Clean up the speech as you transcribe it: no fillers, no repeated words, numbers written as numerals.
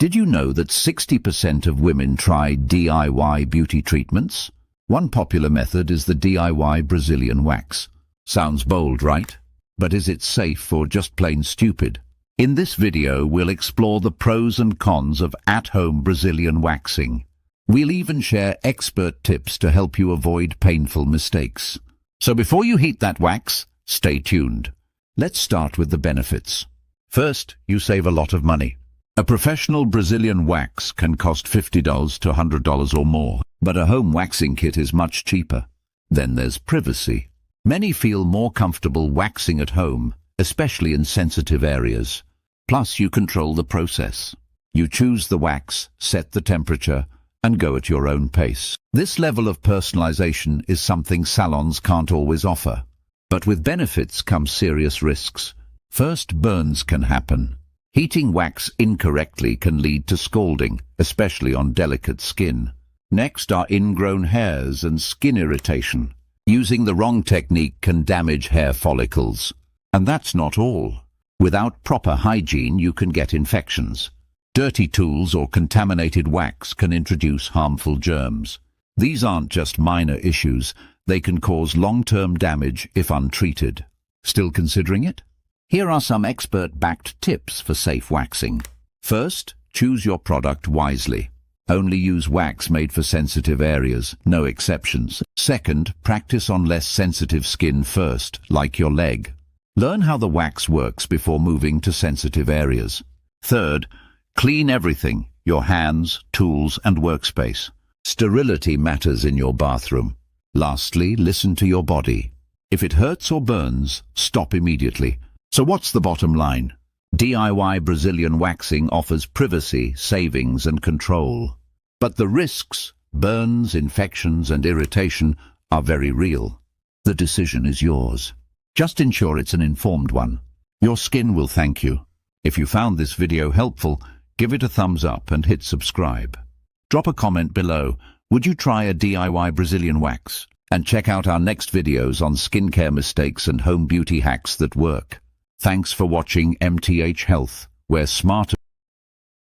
Did you know that 60% of women try DIY beauty treatments? One popular method is the DIY Brazilian wax. Sounds bold, right? But is it safe or just plain stupid? In this video, we'll explore the pros and cons of at-home Brazilian waxing. We'll even share expert tips to help you avoid painful mistakes. So before you heat that wax, stay tuned. Let's start with the benefits. First, you save a lot of money. A professional Brazilian wax can cost $50 to $100 or more, but a home waxing kit is much cheaper. Then there's privacy. Many feel more comfortable waxing at home, especially in sensitive areas. Plus, you control the process. You choose the wax, set the temperature, and go at your own pace. This level of personalization is something salons can't always offer. But with benefits come serious risks. First, burns can happen. Heating wax incorrectly can lead to scalding, especially on delicate skin. Next are ingrown hairs and skin irritation. Using the wrong technique can damage hair follicles. And that's not all. Without proper hygiene, you can get infections. Dirty tools or contaminated wax can introduce harmful germs. These aren't just minor issues. They can cause long-term damage if untreated. Still considering it? Here are some expert-backed tips for safe waxing. First, choose your product wisely. Only use wax made for sensitive areas, no exceptions. Second, practice on less sensitive skin first, like your leg. Learn how the wax works before moving to sensitive areas. Third, clean everything, your hands, tools, and workspace. Sterility matters in your bathroom. Lastly, listen to your body. If it hurts or burns, stop immediately. So what's the bottom line? DIY Brazilian waxing offers privacy, savings, and control. But the risks, burns, infections, and irritation, are very real. The decision is yours. Just ensure it's an informed one. Your skin will thank you. If you found this video helpful, give it a thumbs up and hit subscribe. Drop a comment below. Would you try a DIY Brazilian wax? And check out our next videos on skincare mistakes and home beauty hacks that work. Thanks for watching MTH Health, where smarter